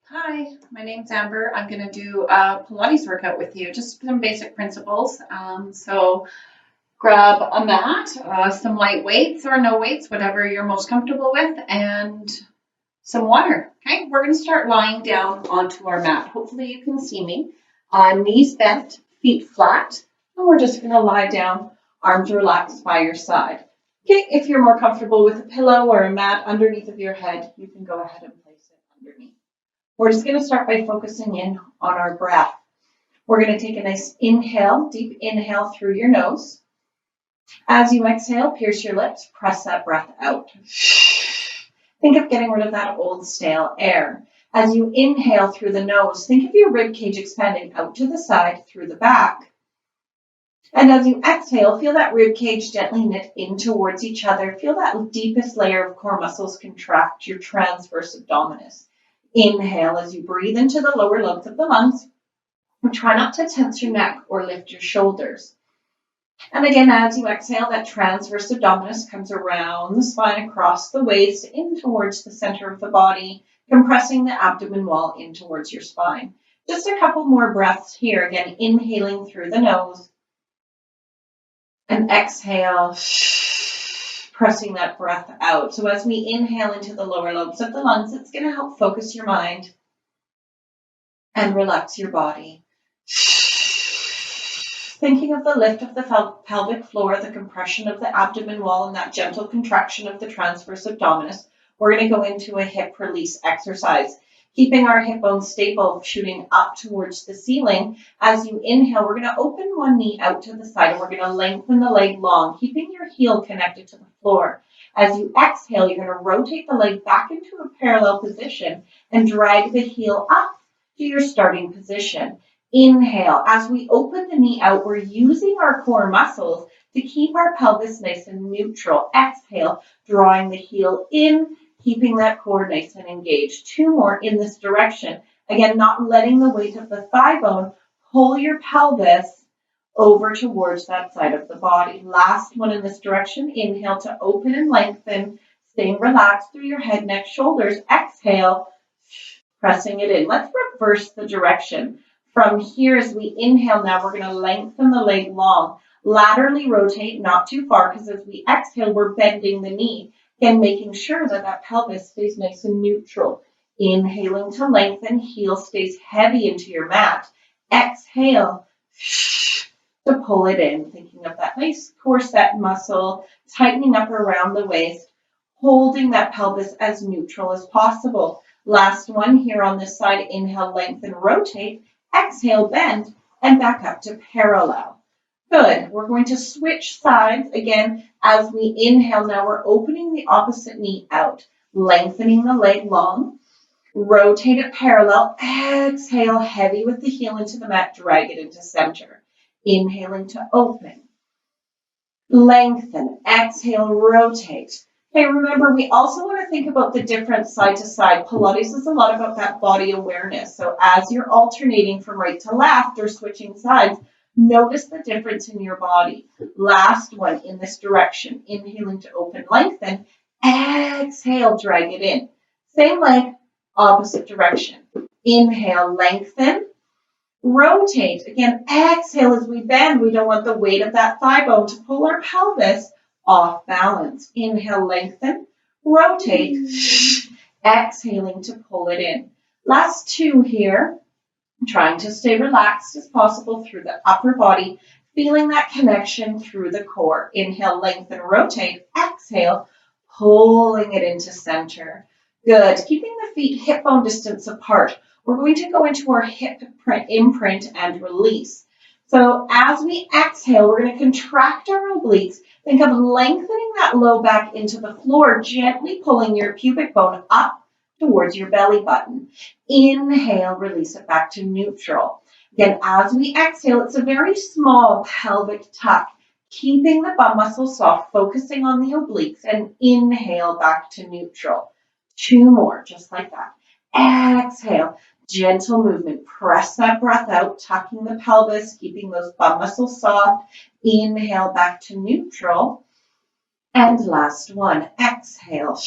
Hi, my name's Amber. I'm going to do a Pilates workout with you, just some basic principles. So grab a mat, some light weights or no weights, whatever you're most comfortable with, and some water. Okay, we're going to start lying down onto our mat. Hopefully you can see me. Knees bent, feet flat, and we're just going to lie down, arms relaxed by your side. Okay, if you're more comfortable with a pillow or a mat underneath of your head, you can go ahead and place it underneath. We're just going to start by focusing in on our breath. We're going to take a nice inhale, deep inhale through your nose. As you exhale, pierce your lips, press that breath out. Think of getting rid of that old stale air. As you inhale through the nose, think of your rib cage expanding out to the side through the back. And as you exhale, feel that rib cage gently knit in towards each other. Feel that deepest layer of core muscles contract, your transverse abdominis. Inhale as you breathe into the lower lobes of the lungs. Try not to tense your neck or lift your shoulders. And again, as you exhale, that transverse abdominis comes around the spine, across the waist, in towards the center of the body, compressing the abdomen wall in towards your spine. Just a couple more breaths here. Again, inhaling through the nose. And exhale, pressing that breath out. So as we inhale into the lower lobes of the lungs, it's going to help focus your mind and relax your body. Thinking of the lift of the pelvic floor, the compression of the abdomen wall, and that gentle contraction of the transverse abdominis, we're going to go into a hip release exercise. Keeping our hip bones stable, shooting up towards the ceiling. As you inhale, we're going to open one knee out to the side, and we're going to lengthen the leg long, keeping your heel connected to the floor. As you exhale, you're going to rotate the leg back into a parallel position and drag the heel up to your starting position. Inhale. As we open the knee out, we're using our core muscles to keep our pelvis nice and neutral. Exhale, drawing the heel in, keeping that core nice and engaged. Two more in this direction. Again, not letting the weight of the thigh bone pull your pelvis over towards that side of the body. Last one in this direction. Inhale to open and lengthen, staying relaxed through your head, neck, shoulders. Exhale, pressing it in. Let's reverse the direction. From here, as we inhale now, we're going to lengthen the leg long. Laterally rotate, not too far, because as we exhale, we're bending the knee. Again, making sure that that pelvis stays nice and neutral. Inhaling to lengthen, heel stays heavy into your mat. Exhale to pull it in, thinking of that nice corset muscle, tightening up around the waist, holding that pelvis as neutral as possible. Last one here on this side, inhale, lengthen, rotate. Exhale, bend, and back up to parallel. Good. We're going to switch sides again. As we inhale now, we're opening the opposite knee out, lengthening the leg long, rotate it parallel, exhale, heavy with the heel into the mat, drag it into center. Inhaling to open, lengthen, exhale, rotate. Okay, remember, we also want to think about the difference side to side. Pilates is a lot about that body awareness. So as you're alternating from right to left or switching sides, notice the difference in your body. Last one in this direction. Inhaling to open, lengthen. Exhale, drag it in. Same leg, opposite direction. Inhale, lengthen. Rotate. Again, exhale as we bend. We don't want the weight of that thigh bone to pull our pelvis off balance. Inhale, lengthen, rotate, exhaling to pull it in. Last two here, trying to stay relaxed as possible through the upper body, feeling that connection through the core. Inhale, lengthen, rotate, exhale, pulling it into center. Good. Keeping the feet hip bone distance apart. We're going to go into our hip imprint and release. So as we exhale, we're going to contract our obliques. Think of lengthening that low back into the floor, gently pulling your pubic bone up towards your belly button. Inhale, release it back to neutral. Again, as we exhale, it's a very small pelvic tuck, keeping the bum muscle soft, focusing on the obliques, and inhale back to neutral. Two more, just like that. Exhale. Gentle movement. Press that breath out, tucking the pelvis, keeping those bum muscles soft. Inhale back to neutral. And last one, exhale.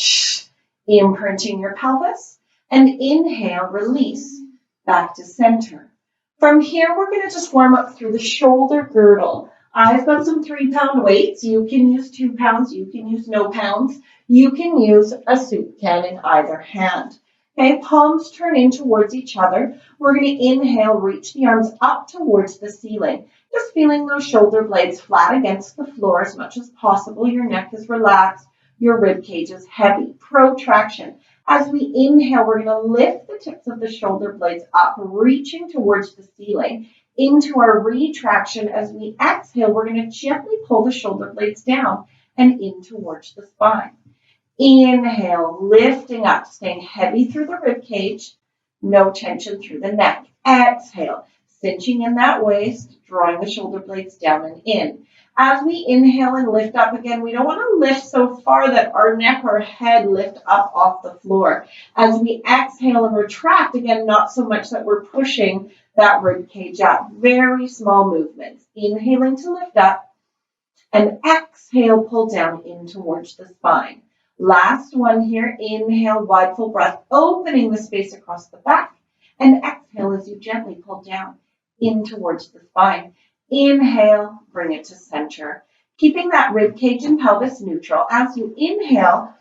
Imprinting your pelvis And inhale, release, back to center. From here, we're going to just warm up through the shoulder girdle. I've got some 3-pound weights. You can use 2 pounds. You can use no pounds. You can use a soup can in either hand. Okay, palms turn in towards each other. We're going to inhale, reach the arms up towards the ceiling. Just feeling those shoulder blades flat against the floor as much as possible. Your neck is relaxed. Your rib cage is heavy. Protraction. As we inhale, we're going to lift the tips of the shoulder blades up, reaching towards the ceiling into our retraction. As we exhale, we're going to gently pull the shoulder blades down and in towards the spine. Inhale, lifting up, staying heavy through the rib cage, no tension through the neck. Exhale, cinching in that waist, drawing the shoulder blades down and in. As we inhale and lift up again, we don't want to lift so far that our neck or head lift up off the floor. As we exhale and retract, again, not so much that we're pushing that rib cage up. Very small movements. Inhaling to lift up and exhale, pull down in towards the spine. Last one here, inhale, wide full breath, opening the space across the back. And exhale as you gently pull down in towards the spine. Inhale, bring it to center. Keeping that rib cage and pelvis neutral. As you inhale,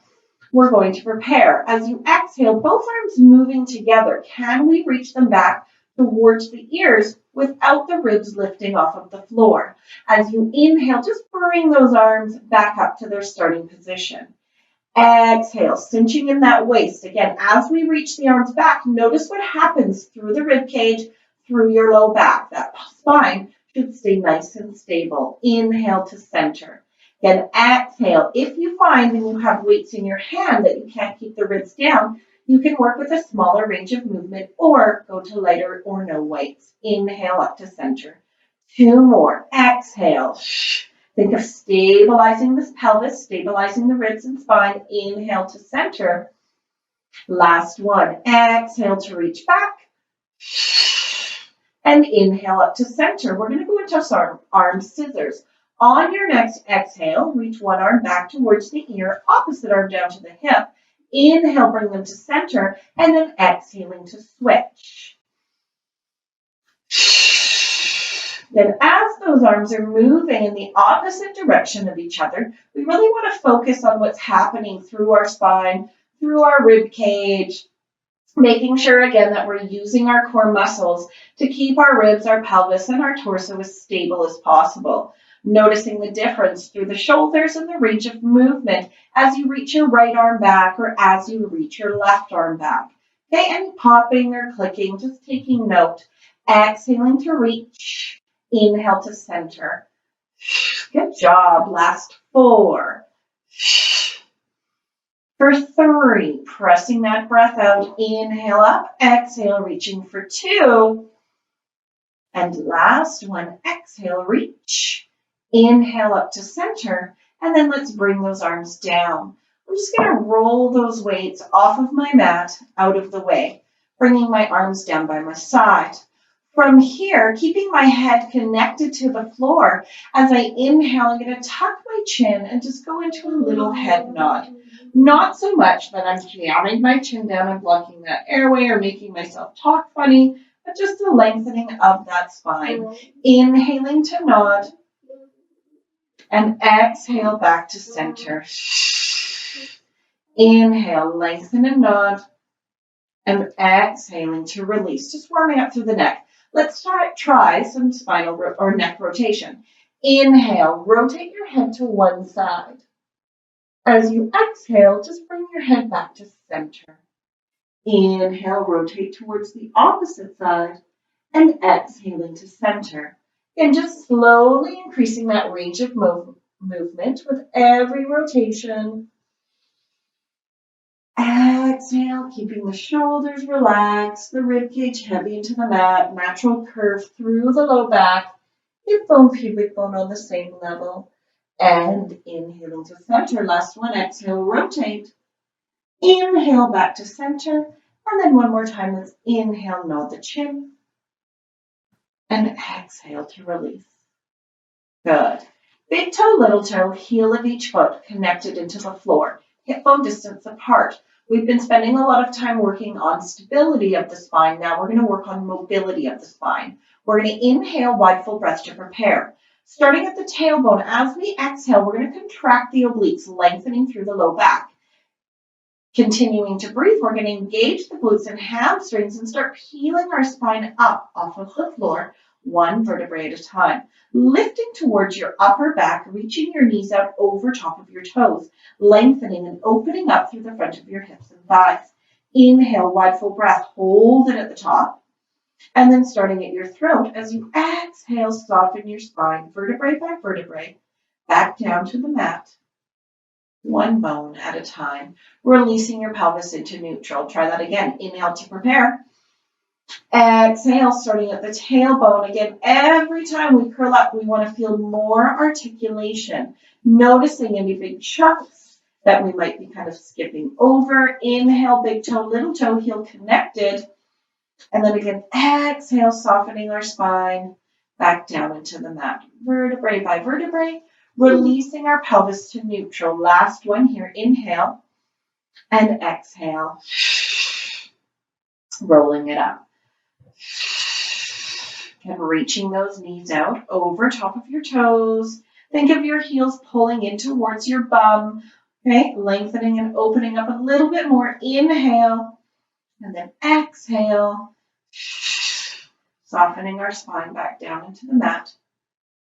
we're going to prepare. As you exhale, both arms moving together. Can we reach them back towards the ears without the ribs lifting off of the floor? As you inhale, just bring those arms back up to their starting position. Exhale, cinching in that waist. Again, as we reach the arms back, notice what happens through the rib cage, through your low back. That spine should stay nice and stable. Inhale to center. Then exhale. If you find and you have weights in your hand that you can't keep the ribs down, you can work with a smaller range of movement or go to lighter or no weights. Inhale up to center. 2 more. Exhale. Think of stabilizing this pelvis, stabilizing the ribs and spine. Inhale to center. Last one. Exhale to reach back. And inhale up to center. We're going to go into arm scissors. On your next exhale, reach one arm back towards the ear, opposite arm down to the hip. Inhale, bring them to center, and then exhaling to switch. Then as those arms are moving in the opposite direction of each other, we really want to focus on what's happening through our spine, through our rib cage, making sure again that we're using our core muscles to keep our ribs, our pelvis, and our torso as stable as possible. Noticing the difference through the shoulders and the range of movement as you reach your right arm back or as you reach your left arm back. Okay, any popping or clicking, just taking note. Exhaling to reach. Inhale to center. Good job. Last 4. For 3, pressing that breath out. Inhale up. Exhale, reaching for 2. And last one. Exhale, reach. Inhale up to center. And then let's bring those arms down. I'm just going to roll those weights off of my mat, out of the way, bringing my arms down by my side. From here, keeping my head connected to the floor, as I inhale, I'm going to tuck my chin and just go into a little head nod. Not so much that I'm jamming my chin down and blocking that airway or making myself talk funny, but just a lengthening of that spine. Inhaling to nod and exhale back to center. Inhale, lengthen and nod, and exhaling to release. Just warming up through the neck. Let's try some spinal or neck rotation. Inhale, rotate your head to one side. As you exhale, just bring your head back to center. Inhale, rotate towards the opposite side, and exhaling to center. And just slowly increasing that range of movement with every rotation. Exhale, keeping the shoulders relaxed, the rib cage heavy into the mat, natural curve through the low back, hip bone, pubic bone on the same level. And inhaling to center. Last one, exhale, rotate. Inhale back to center. And then one more time, let's inhale, nod the chin. And exhale to release. Good. Big toe, little toe, heel of each foot connected into the floor. Hip bone distance apart. We've been spending a lot of time working on stability of the spine. Now we're going to work on mobility of the spine. We're going to inhale, wide full breath to prepare. Starting at the tailbone, as we exhale, we're going to contract the obliques, lengthening through the low back. Continuing to breathe, we're going to engage the glutes and hamstrings and start peeling our spine up off of the floor, one vertebrae at a time. Lifting towards your upper back, reaching your knees out over top of your toes, lengthening and opening up through the front of your hips and thighs. Inhale, wide full breath, hold it at the top. And then starting at your throat, as you exhale, soften your spine, vertebrae by vertebrae, back down to the mat. One bone at a time, releasing your pelvis into neutral. Try that again. Inhale to prepare. Exhale, starting at the tailbone. Again, every time we curl up, we want to feel more articulation. Noticing any big chunks that we might be kind of skipping over. Inhale, big toe, little toe, heel connected. And then again, exhale, softening our spine, back down into the mat. Vertebrae by vertebrae. Releasing our pelvis to neutral. Last one here. Inhale and exhale. Rolling it up. And reaching those knees out over top of your toes. Think of your heels pulling in towards your bum. Okay, lengthening and opening up a little bit more. Inhale and then exhale. Softening our spine back down into the mat.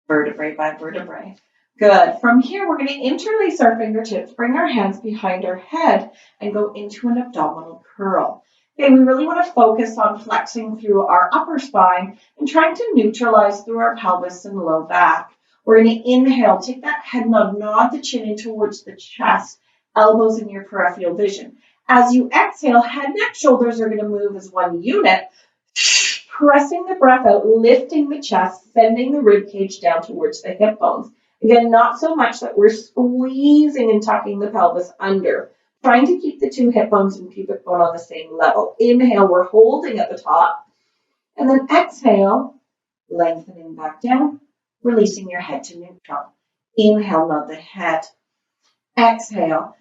Vertebrae by vertebrae. Good. From here, we're going to interlace our fingertips, bring our hands behind our head, and go into an abdominal curl. Okay, we really want to focus on flexing through our upper spine and trying to neutralize through our pelvis and low back. We're going to inhale, take that head nod the chin in towards the chest, elbows in your peripheral vision. As you exhale, head, neck, shoulders are going to move as one unit, pressing the breath out, lifting the chest, sending the rib cage down towards the hip bones. Again, not so much that we're squeezing and tucking the pelvis under, trying to keep the two hip bones and pubic bone on the same level. Inhale, we're holding at the top, and then exhale, lengthening back down, releasing your head to neutral. Inhale, nod the head. Exhale,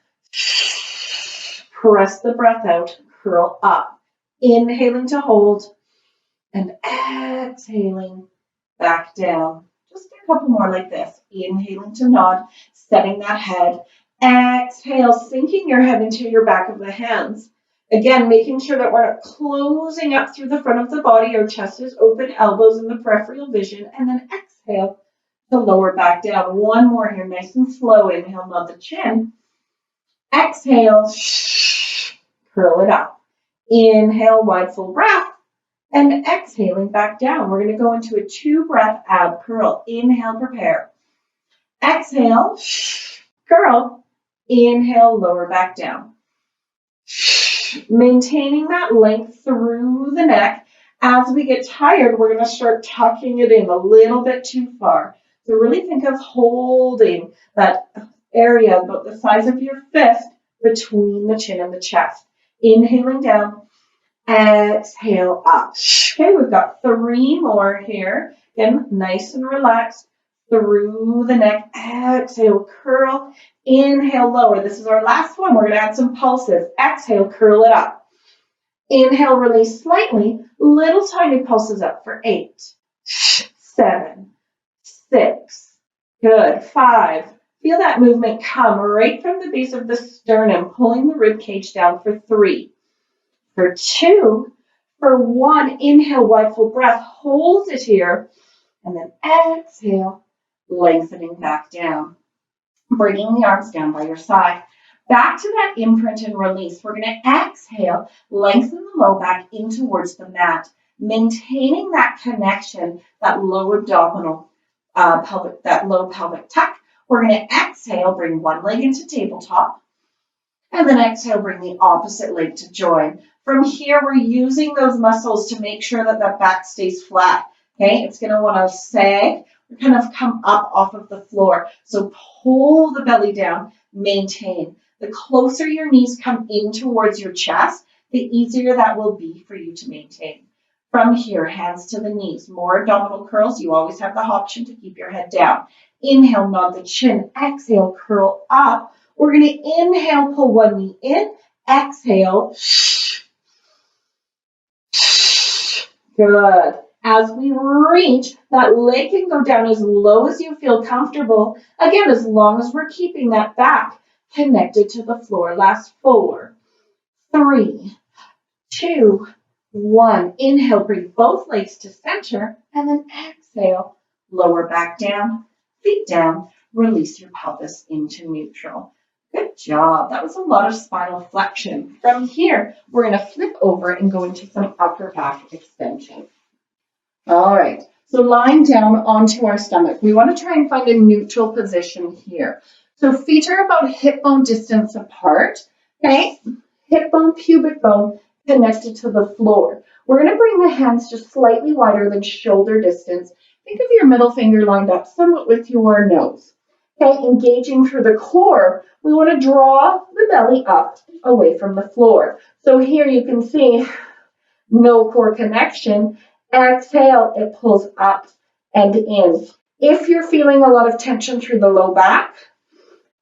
press the breath out, curl up. Inhaling to hold, and exhaling back down. Just a couple more like this. Inhaling to nod, setting that head. Exhale, sinking your head into your back of the hands. Again, making sure that we're not closing up through the front of the body. Our chest is open, elbows in the peripheral vision. And then exhale to lower back down. One more here, nice and slow. Inhale, nod the chin. Exhale, curl it up. Inhale, wide full breath. And exhaling back down. We're going to go into a 2-breath ab curl. Inhale, prepare. Exhale, curl. Inhale, lower back down. Maintaining that length through the neck. As we get tired, we're going to start tucking it in a little bit too far. So really think of holding that area about the size of your fist between the chin and the chest. Inhaling down. Exhale up. Okay, we've got 3 more here. Again, nice and relaxed through the neck. Exhale, curl. Inhale, lower. This is our last one. We're going to add some pulses. Exhale, curl it up. Inhale, release slightly. Little tiny pulses up for 8, 7, 6. Good. 5. Feel that movement come right from the base of the sternum, pulling the rib cage down for 3. For 2, for 1, inhale, wide full breath, hold it here, and then exhale, lengthening back down, bringing the arms down by your side. Back to that imprint and release. We're going to exhale, lengthen the low back in towards the mat, maintaining that connection, that low abdominal, that low pelvic tuck. We're going to exhale, bring one leg into tabletop, and then exhale, bring the opposite leg to join. From here, we're using those muscles to make sure that that back stays flat. Okay, it's going to want to sag or kind of come up off of the floor. So pull the belly down, maintain. The closer your knees come in towards your chest, the easier that will be for you to maintain. From here, hands to the knees. More abdominal curls. You always have the option to keep your head down. Inhale, nod the chin. Exhale, curl up. We're going to inhale, pull one knee in. exhale. Good. As we reach, that leg can go down as low as you feel comfortable. Again, as long as we're keeping that back connected to the floor. Last 4, 3, 2, 1. Inhale, bring both legs to center, and then exhale. Lower back down, feet down. Release your pelvis into neutral. Good job. That was a lot of spinal flexion. From here, we're going to flip over and go into some upper back extension. All right. So lying down onto our stomach, we want to try and find a neutral position here. So feet are about hip bone distance apart. Okay. Hip bone, pubic bone connected to the floor. We're going to bring the hands just slightly wider than shoulder distance. Think of your middle finger lined up somewhat with your nose. Okay, engaging through the core, we want to draw the belly up away from the floor. So here you can see no core connection. Exhale, it pulls up and in. If you're feeling a lot of tension through the low back,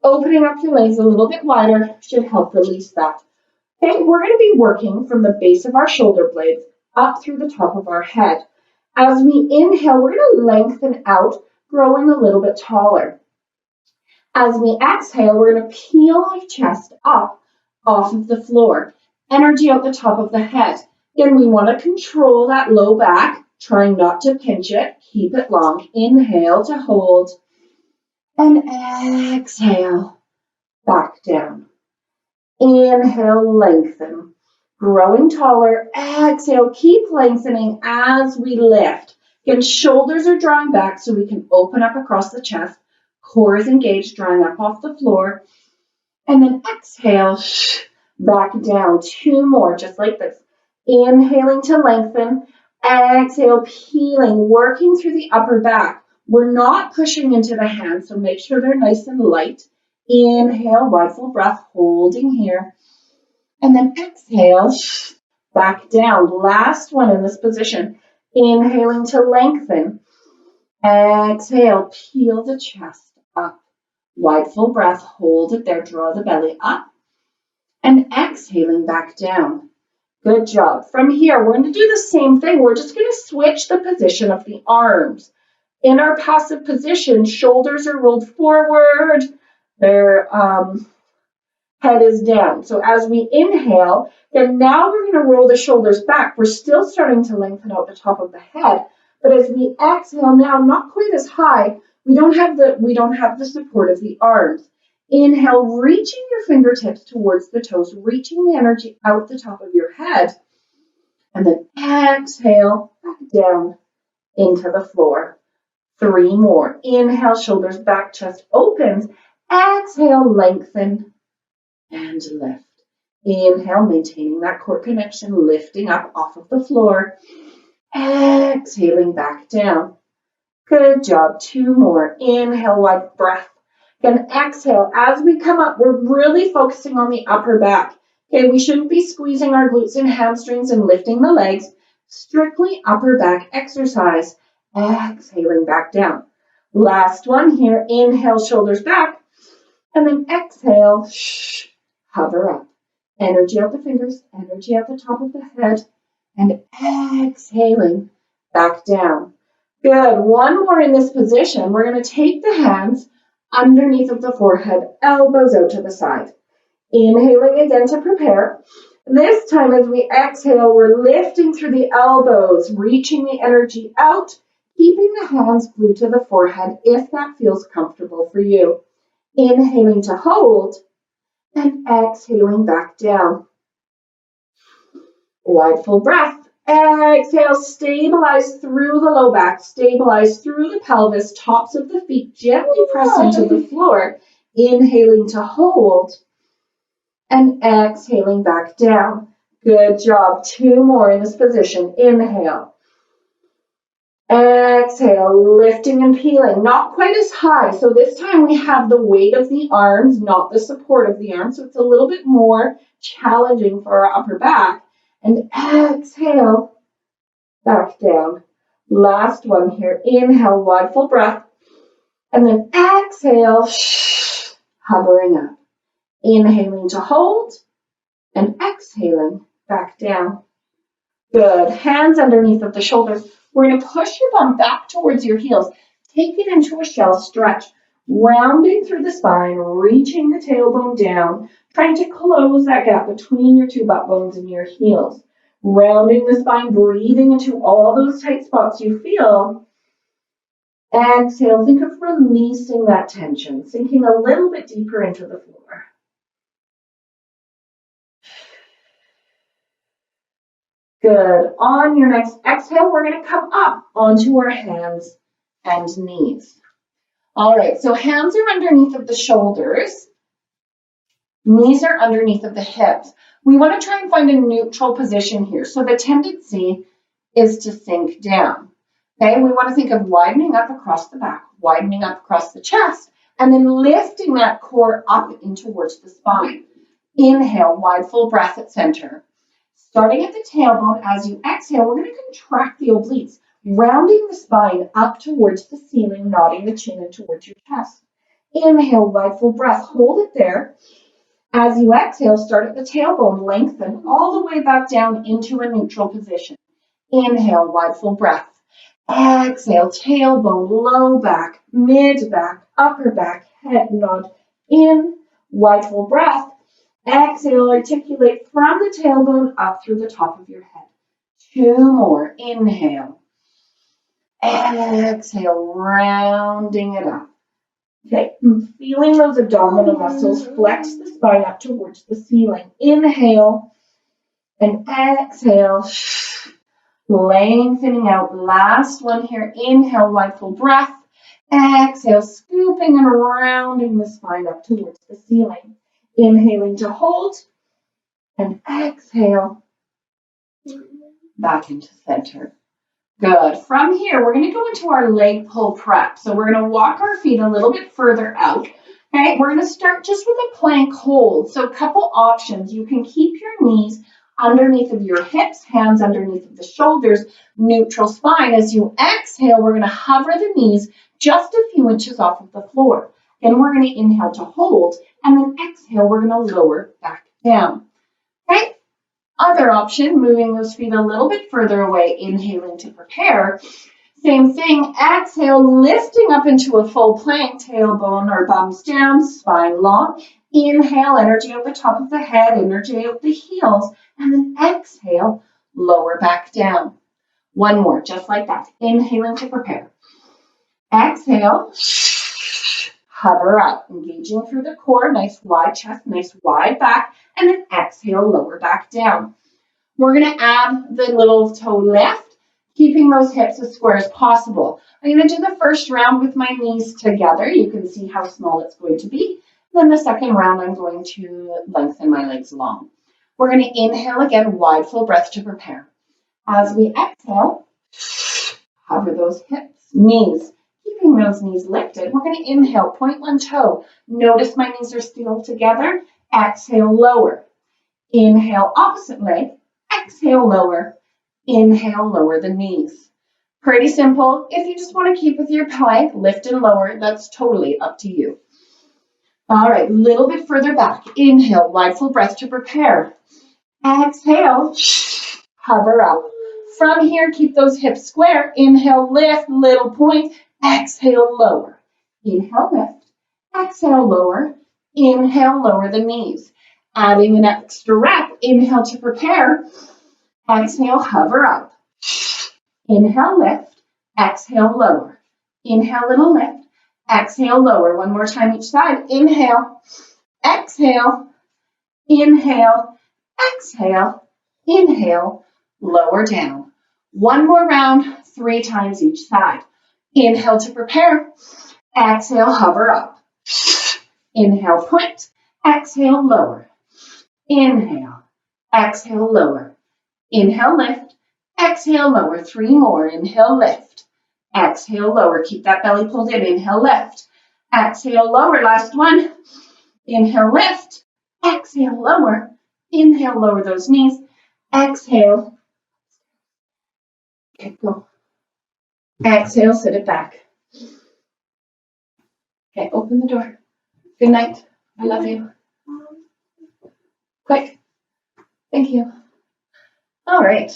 opening up your legs a little bit wider should help release that. Okay, we're going to be working from the base of our shoulder blades up through the top of our head. As we inhale, we're going to lengthen out, growing a little bit taller. As we exhale, we're going to peel our chest up off of the floor. Energy out the top of the head. Again, we want to control that low back, trying not to pinch it. Keep it long. Inhale to hold. And exhale, back down. Inhale, lengthen. Growing taller. Exhale, keep lengthening as we lift. Again, shoulders are drawing back so we can open up across the chest. Core is engaged, drawing up off the floor. And then exhale, back down. 2 more, just like this. Inhaling to lengthen. Exhale, peeling, working through the upper back. We're not pushing into the hands, so make sure they're nice and light. Inhale, wide full breath, holding here. And then exhale, back down. Last one in this position. Inhaling to lengthen. Exhale, peel the chest up. Wide full breath, hold it there, draw the belly up. And exhaling back down. Good job. From here, we're going to do the same thing. We're just going to switch the position of the arms. In our passive position, shoulders are rolled forward. Their head is down. So as we inhale, then now we're going to roll the shoulders back. We're still starting to lengthen out the top of the head. But as we exhale now, not quite as high, we don't have the support of the arms. Inhale, reaching your fingertips towards the toes, reaching the energy out the top of your head. And then exhale, back down into the floor. 3 more. Inhale, shoulders back, chest opens. Exhale, lengthen and lift. Inhale, maintaining that core connection, lifting up off of the floor. Exhaling back down. Good job. 2 more. Inhale, wide breath. Then exhale. As we come up, we're really focusing on the upper back. Okay, we shouldn't be squeezing our glutes and hamstrings and lifting the legs. Strictly upper back exercise. Exhaling back down. Last one here. Inhale, shoulders back. And then exhale, hover up. Energy out the fingers, energy out the top of the head. And exhaling back down. Good. 1 more in this position. We're going to take the hands underneath of the forehead, elbows out to the side. Inhaling again to prepare. This time as we exhale, we're lifting through the elbows, reaching the energy out, keeping the hands glued to the forehead if that feels comfortable for you. Inhaling to hold and exhaling back down. Wide full breath. Exhale, stabilize through the low back, stabilize through the pelvis, tops of the feet gently press into the floor. Inhaling to hold and exhaling back down. Good job. 2 more in this position. Inhale. Exhale, lifting and peeling. Not quite as high. So this time we have the weight of the arms, not the support of the arms. So it's a little bit more challenging for our upper back. And exhale, back down. Last one here. Inhale, wide full breath. And then exhale, hovering up. Inhaling to hold and exhaling back down. Good. Hands underneath of the shoulders. We're going to push your bum back towards your heels. Take it into a shell stretch, rounding through the spine, reaching the tailbone down, trying to close that gap between your two butt bones and your heels. Rounding the spine, breathing into all those tight spots you feel. Exhale, think of releasing that tension, sinking a little bit deeper into the floor. Good. On your next exhale, we're going to come up onto our hands and knees. All right, so hands are underneath of the shoulders. Knees are underneath of the hips. We want to try and find a neutral position here. So the tendency is to sink down. Okay, we want to think of widening up across the back, widening up across the chest, and then lifting that core up in towards the spine. Inhale, wide full breath at center. Starting at the tailbone, as you exhale, we're going to contract the obliques, rounding the spine up towards the ceiling, nodding the chin in towards your chest. Inhale, wide full breath. Hold it there. As you exhale, start at the tailbone, lengthen all the way back down into a neutral position. Inhale, wide full breath. Exhale, tailbone, low back, mid back, upper back, head nod in, wide full breath. Exhale, articulate from the tailbone up through the top of your head. 2 more. Inhale. Exhale, rounding it up. Okay, feeling those abdominal muscles, flex the spine up towards the ceiling. Inhale and exhale, lengthening out. Last one here. Inhale, wide full breath. Exhale, scooping and rounding the spine up towards the ceiling. Inhaling to hold and exhale back into center. Good. From here, we're going to go into our leg pull prep. So we're going to walk our feet a little bit further out. Okay, we're going to start just with a plank hold. So a couple options. You can keep your knees underneath of your hips, hands underneath of the shoulders, neutral spine. As you exhale, we're going to hover the knees just a few inches off of the floor. Then we're going to inhale to hold, and then exhale, we're going to lower back down. Okay? Other option, moving those feet a little bit further away, inhaling to prepare. Same thing, exhale, lifting up into a full plank, tailbone or bums down, spine long. Inhale, energy out the top of the head, energy out the heels, and then exhale, lower back down. One more, just like that. Inhaling to prepare. Exhale. Hover up, engaging through the core, nice wide chest, nice wide back, and then exhale, lower back down. We're going to add the little toe lift, keeping those hips as square as possible. I'm going to do the first round with my knees together. You can see how small it's going to be. Then the second round, I'm going to lengthen my legs long. We're going to inhale again, wide full breath to prepare. As we exhale, hover those hips, knees. Keeping those knees lifted, we're going to inhale, point one toe. Notice my knees are still together. Exhale, lower. Inhale, opposite leg. Exhale, lower. Inhale, lower the knees. Pretty simple. If you just want to keep with your plank, lift and lower, that's totally up to you. All right, a little bit further back. Inhale, wide full breath to prepare. Exhale, hover up. From here, keep those hips square. Inhale, lift, little point. Exhale, lower. Inhale, lift. Exhale, lower. Inhale, lower the knees. Adding an extra rep. Inhale to prepare. Exhale, hover up. Inhale, lift. Exhale, lower. Inhale, little lift. Exhale, lower. One more time each side. Inhale. Exhale. Inhale. Exhale. Inhale. Lower down. One more round, 3 times each side. Inhale to prepare. Exhale, hover up. Inhale, point. Exhale, lower. Inhale. Exhale, lower. Inhale, lift. Exhale, lower. 3 more. Inhale, lift. Exhale, lower. Keep that belly pulled in. Inhale, lift. Exhale, lower. Last one. Inhale, lift. Exhale, lower. Inhale, lower those knees. Exhale. Okay, go. Exhale, sit it back. Okay, open the door. Good night. I love you. Quick. Thank you. All right.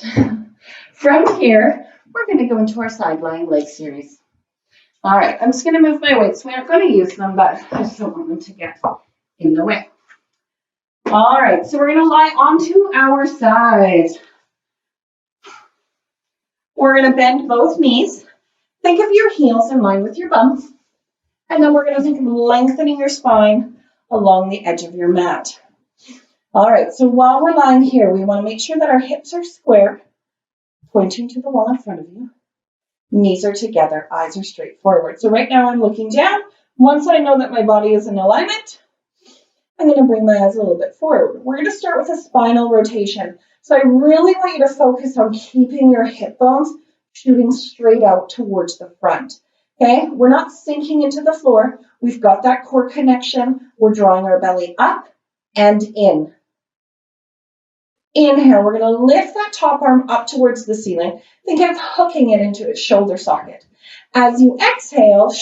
From here, we're going to go into our side lying leg series. All right, I'm just going to move my weights. We aren't going to use them, but I just don't want them to get in the way. All right, so we're going to lie onto our side. We're going to bend both knees. Think of your heels in line with your bum. And then we're going to think of lengthening your spine along the edge of your mat. All right, so while we're lying here, we want to make sure that our hips are square, pointing to the wall in front of you. Knees are together, eyes are straight forward. So right now I'm looking down. Once I know that my body is in alignment, I'm going to bring my eyes a little bit forward. We're going to start with a spinal rotation. So I really want you to focus on keeping your hip bones shooting straight out towards the front. Okay, we're not sinking into the floor. We've got that core connection. We're drawing our belly up and in. Inhale, we're going to lift that top arm up towards the ceiling. Think of hooking it into its shoulder socket. As you exhale,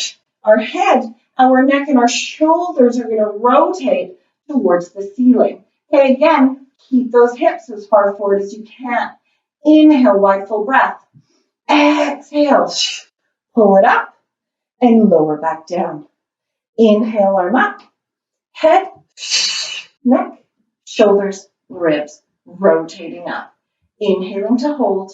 our head, our neck, and our shoulders are going to rotate towards the ceiling. Okay, again, keep those hips as far forward as you can. Inhale, wide full breath. Exhale, pull it up and lower back down. Inhale, arm up, head, neck, shoulders, ribs, rotating up. Inhaling to hold,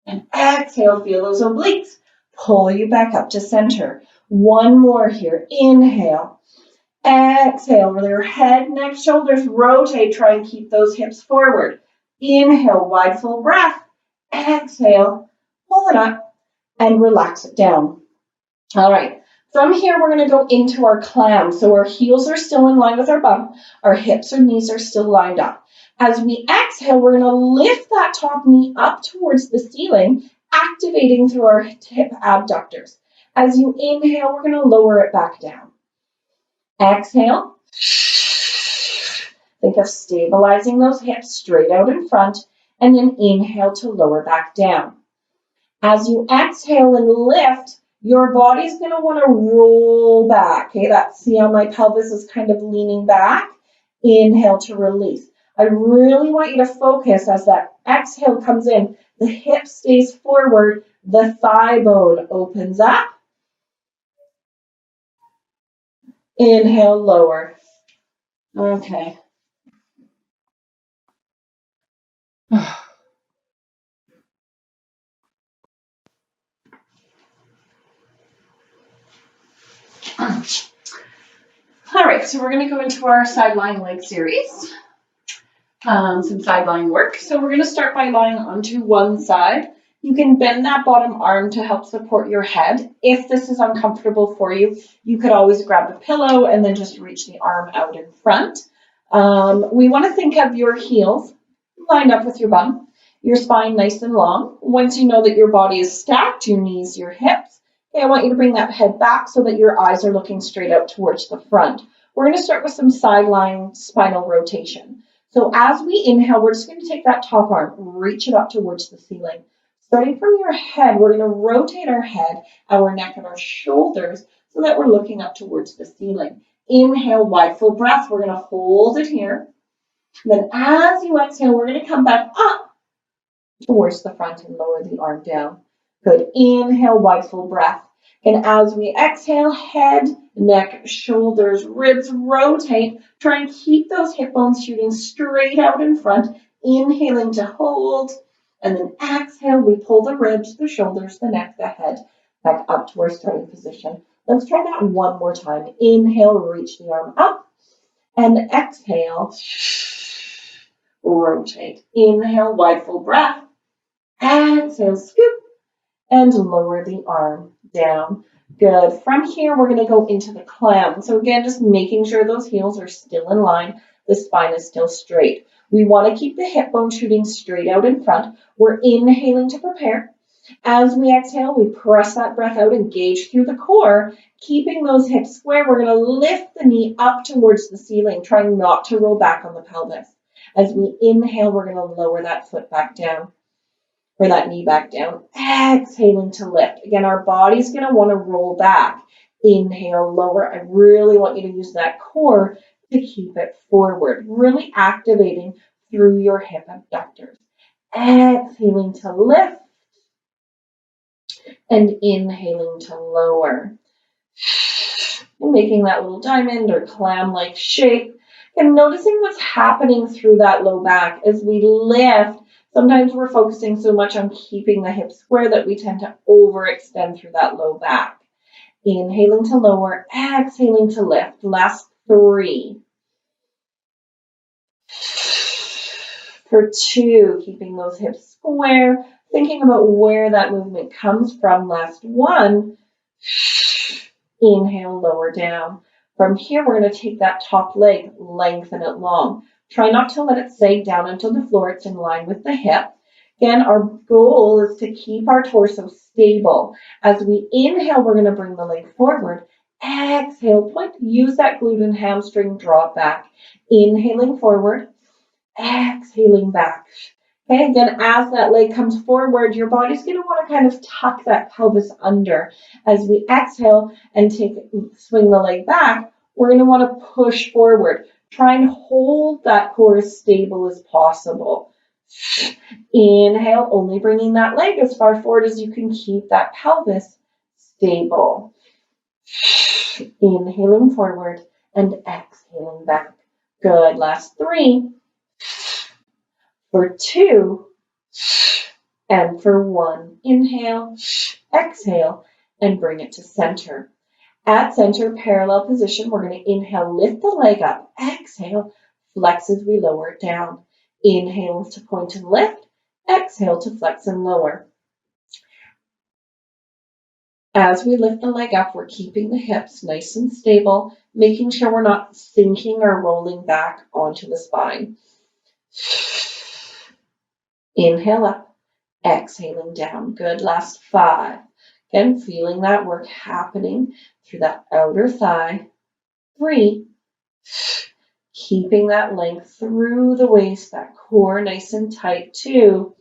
and exhale, feel those obliques. Pull you back up to center. One more here. Inhale, exhale, with your head, neck, shoulders rotate. Try and keep those hips forward. Inhale, wide full breath. Exhale, pull it up and relax it down. All right. From here, we're going to go into our clam. So our heels are still in line with our bum. Our hips and knees are still lined up. As we exhale, we're going to lift that top knee up towards the ceiling, activating through our hip abductors. As you inhale, we're going to lower it back down. Exhale. Think of stabilizing those hips straight out in front, and then inhale to lower back down. As you exhale and lift, your body's going to want to roll back. Okay, see how my pelvis is kind of leaning back? Inhale to release. I really want you to focus as that exhale comes in. The hip stays forward. The thigh bone opens up. Inhale, lower. Okay. All right, so we're going to go into our side lying leg series. Some side lying work. So we're going to start by lying onto one side. You can bend that bottom arm to help support your head. If this is uncomfortable for you, you could always grab a pillow and then just reach the arm out in front. We want to think of your heels lined up with your bum, your spine nice and long. Once you know that your body is stacked, your knees, your hips, okay, I want you to bring that head back so that your eyes are looking straight out towards the front. We're going to start with some side lying spinal rotation. So as we inhale, we're just going to take that top arm, reach it up towards the ceiling. Starting from your head, we're going to rotate our head, our neck, and our shoulders so that we're looking up towards the ceiling. Inhale, wide full breath. We're going to hold it here. Then as you exhale, we're going to come back up towards the front and lower the arm down. Good. Inhale, wide full breath. And as we exhale, head, neck, shoulders, ribs rotate. Try and keep those hip bones shooting straight out in front. Inhaling to hold. And then exhale, we pull the ribs, the shoulders, the neck, the head back up to our starting position. Let's try that one more time. Inhale, reach the arm up. And exhale, rotate. Inhale, wide full breath. Exhale, scoop. And lower the arm down. Good. From here, we're going to go into the clam. So again, just making sure those heels are still in line. The spine is still straight. We want to keep the hip bone shooting straight out in front. We're inhaling to prepare. As we exhale, we press that breath out, engage through the core, keeping those hips square. We're going to lift the knee up towards the ceiling, trying not to roll back on the pelvis. As we inhale, we're going to lower that foot back down, or that knee back down. Exhaling to lift. Again, our body's going to want to roll back. Inhale, lower. I really want you to use that core to keep it forward, really activating through your hip abductors. Exhaling to lift and inhaling to lower. And making that little diamond or clam-like shape and noticing what's happening through that low back as we lift. Sometimes we're focusing so much on keeping the hips square that we tend to overextend through that low back. Inhaling to lower, exhaling to lift. Last 3. For 2, keeping those hips square, thinking about where that movement comes from. Last 1. Inhale, lower down. From here, we're going to take that top leg, lengthen it long. Try not to let it sag down into the floor. It's in line with the hip. Again, our goal is to keep our torso stable. As we inhale, we're going to bring the leg forward. Exhale, point. Use that glute and hamstring, draw it back. Inhaling forward, exhaling back. Okay, again, as that leg comes forward, your body's going to want to kind of tuck that pelvis under. As we exhale and swing the leg back, we're going to want to push forward. Try and hold that core as stable as possible. Inhale, only bringing that leg as far forward as you can keep that pelvis stable. Inhaling forward and exhaling back. Good. Last 3. For 2 and for 1. Inhale, exhale, and bring it to center. At center, parallel position, we're going to inhale, lift the leg up. Exhale, flex as we lower it down. Inhale to point and lift. Exhale to flex and lower. As we lift the leg up, we're keeping the hips nice and stable, making sure we're not sinking or rolling back onto the spine. Inhale up, exhaling down. Good. Last 5. Again, feeling that work happening through that outer thigh. 3. Keeping that length through the waist, that core nice and tight. 2.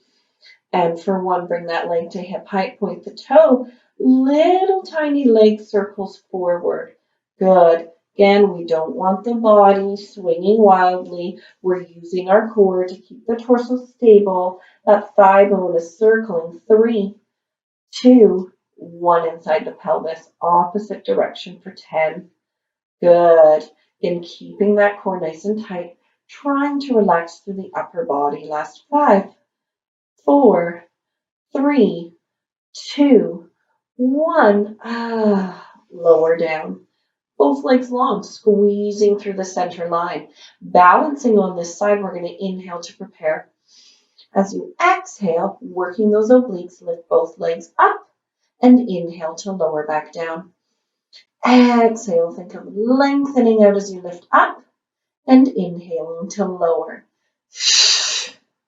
And for 1, bring that leg to hip height, point the toe. Little tiny leg circles forward. Good. Again, we don't want the body swinging wildly. We're using our core to keep the torso stable. That thigh bone is circling. 3, 2, 1 inside the pelvis. Opposite direction for 10. Good. Again, keeping that core nice and tight. Trying to relax through the upper body. Last 5, 4, 3, 2, 1. Lower down. Both legs long, squeezing through the center line. Balancing on this side, we're going to inhale to prepare. As you exhale, working those obliques, lift both legs up and inhale to lower back down. Exhale, think of lengthening out as you lift up and inhaling to lower.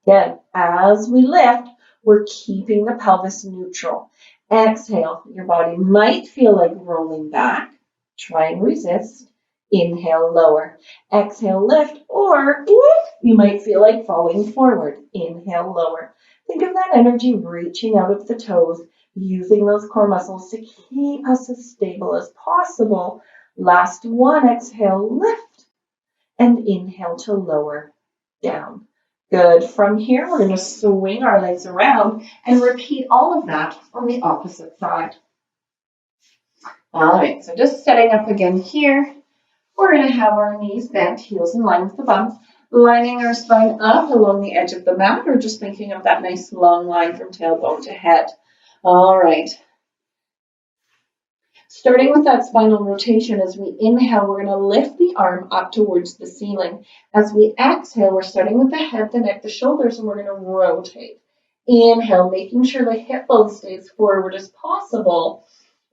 Again, as we lift, we're keeping the pelvis neutral. Exhale, your body might feel like rolling back. Try and resist. Inhale, lower. Exhale, lift, or you might feel like falling forward. Inhale, lower. Think of that energy reaching out of the toes, using those core muscles to keep us as stable as possible. Last 1, exhale, lift, and inhale to lower down. Good. From here, we're going to swing our legs around and repeat all of that on the opposite side. All right, so just setting up again here. We're going to have our knees bent, heels in line with the bums, lining our spine up along the edge of the mat, or just thinking of that nice long line from tailbone to head. All right. Starting with that spinal rotation, as we inhale, we're going to lift the arm up towards the ceiling. As we exhale, we're starting with the head, the neck, the shoulders, and we're going to rotate. Inhale, making sure the hip bone stays forward as possible.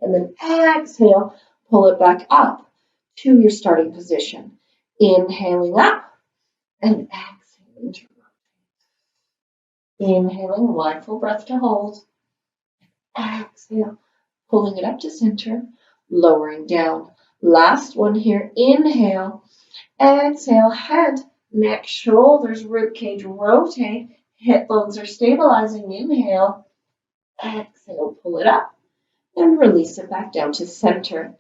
And then exhale, pull it back up to your starting position. Inhaling up and exhaling to rotate. Inhaling, mindful breath to hold. Exhale, pulling it up to center, lowering down. Last one here. Inhale, exhale, head, neck, shoulders, rib cage, rotate. Hip bones are stabilizing. Inhale, exhale, pull it up and release it back down to center.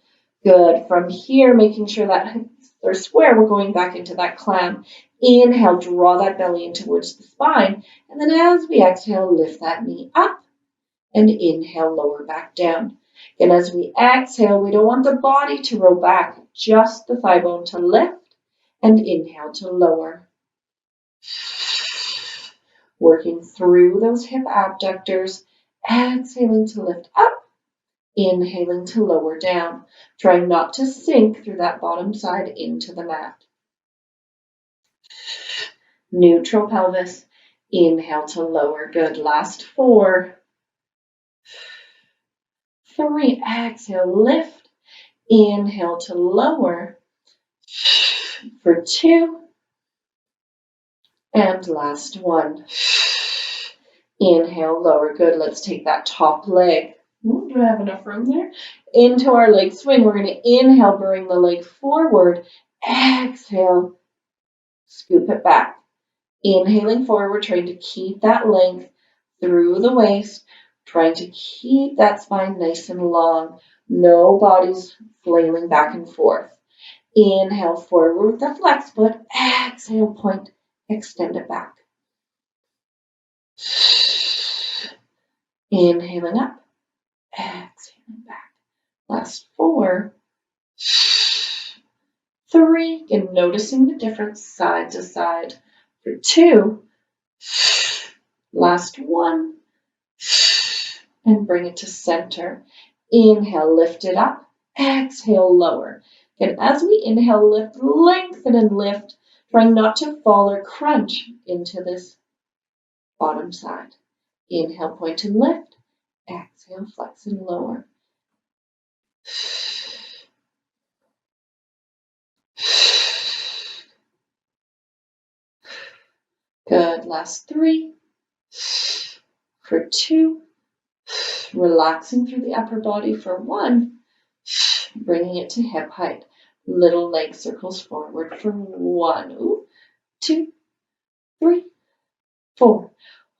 Good. From here, making sure that hips are square, we're going back into that clam. Inhale, draw that belly in towards the spine. And then as we exhale, lift that knee up. And inhale, lower back down. And as we exhale, we don't want the body to roll back, just the thigh bone to lift. And inhale to lower. Working through those hip abductors. Exhaling to lift up. Inhaling to lower down. Trying not to sink through that bottom side into the mat. Neutral pelvis. Inhale to lower. Good. Last 4. 3. Exhale, lift. Inhale to lower. For 2. And last 1. Inhale, lower. Good. Let's take that top leg. Ooh, do I have enough room there? Into our leg swing. We're going to inhale, bring the leg forward. Exhale, scoop it back. Inhaling forward, trying to keep that length through the waist. Trying to keep that spine nice and long. No bodies flailing back and forth. Inhale forward with the flex foot. Exhale, point, extend it back. Inhaling up. Exhaling back. Last 4. 3. And noticing the difference side to side. For 2. Last 1. And bring it to center. Inhale, lift it up. Exhale, lower. And as we inhale, lift, lengthen and lift, trying not to fall or crunch into this bottom side. Inhale, point and lift. Exhale, flex and lower. Good. Last 3. For 2. Relaxing through the upper body for 1. Bringing it to hip height. Little leg circles forward for 1. Ooh. 2. 3. 4.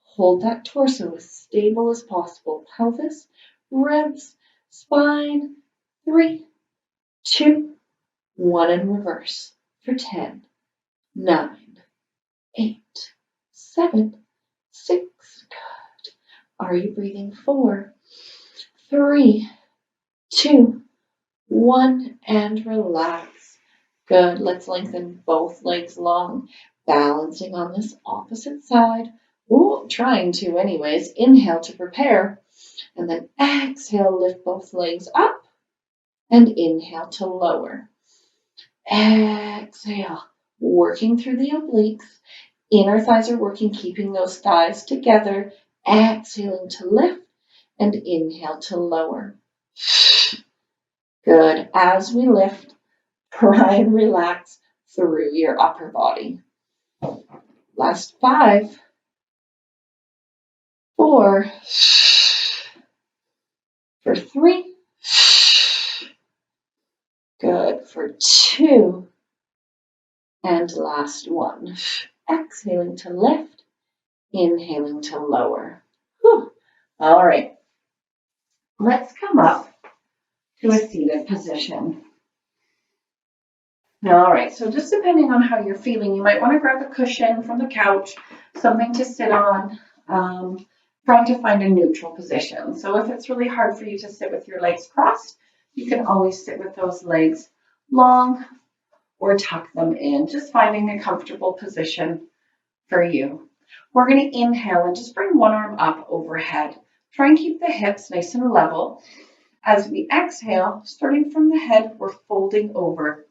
Hold that torso as stable as possible. Pelvis, ribs, spine. 3, 2, 1, and reverse for 10, 9, 8, 7, 6. Good. Are you breathing? 4, 3, 2, 1, and relax. Good. Let's lengthen both legs long, balancing on this opposite side. Ooh, trying to anyways. Inhale to prepare, and then exhale, lift both legs up, and inhale to lower. Exhale, working through the obliques. Inner thighs are working, keeping those thighs together. Exhaling to lift, and inhale to lower. Good. As we lift, try and relax through your upper body. Last 5, 4, for 3, good, for 2, and last 1. Exhaling to lift, inhaling to lower. Whew. All right, let's come up to a seated position. All right, so just depending on how you're feeling, you might want to grab a cushion from the couch, something to sit on, trying to find a neutral position. So if it's really hard for you to sit with your legs crossed, you can always sit with those legs long or tuck them in, just finding a comfortable position for you. We're going to inhale and just bring one arm up overhead. Try and keep the hips nice and level. As we exhale, starting from the head, we're folding over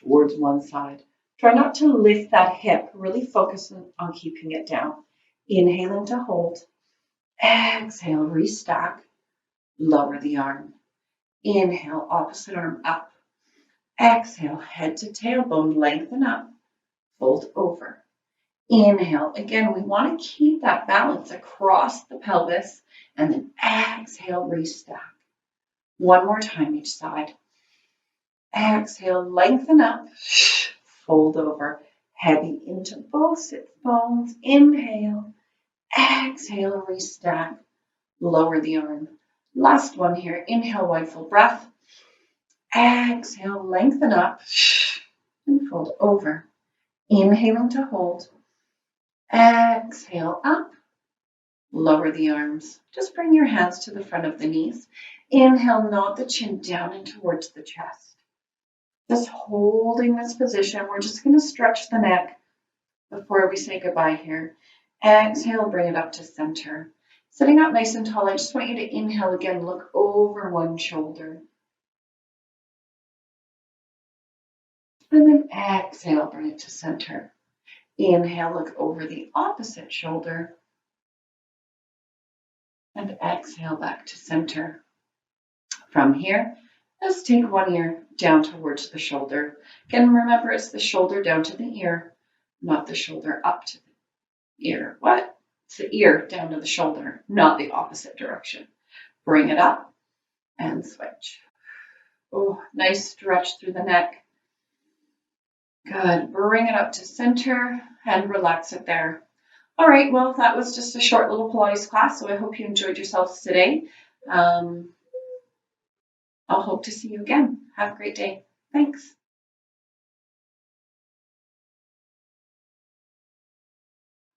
towards one side. Try not to lift that hip, really focus on keeping it down. Inhaling to hold. Exhale, restack, lower the arm. Inhale, opposite arm up. Exhale, head to tailbone, lengthen up, fold over. Inhale, again, we want to keep that balance across the pelvis, and then exhale, restack. One more time each side. Exhale, lengthen up, fold over, heavy into both sit bones. Inhale, exhale, restack, lower the arm. Last one here. Inhale, wide full breath. Exhale, lengthen up and fold over. Inhaling to hold. Exhale up. Lower the arms. Just bring your hands to the front of the knees. Inhale, nod the chin down and towards the chest. Just holding this position. We're just going to stretch the neck before we say goodbye here. Exhale, bring it up to center. Sitting up nice and tall, I just want you to inhale again, look over one shoulder. And then exhale, bring it to center. Inhale, look over the opposite shoulder. And exhale back to center. From here, let's take one ear down towards the shoulder. Again, remember it's the shoulder down to the ear, not the shoulder up to the ear. What? It's the ear down to the shoulder, not the opposite direction. Bring it up and switch. Oh, nice stretch through the neck. Good. Bring it up to center and relax it there. All right, well, that was just a short little Pilates class, so I hope you enjoyed yourselves today. I'll hope to see you again. Have a great day. Thanks.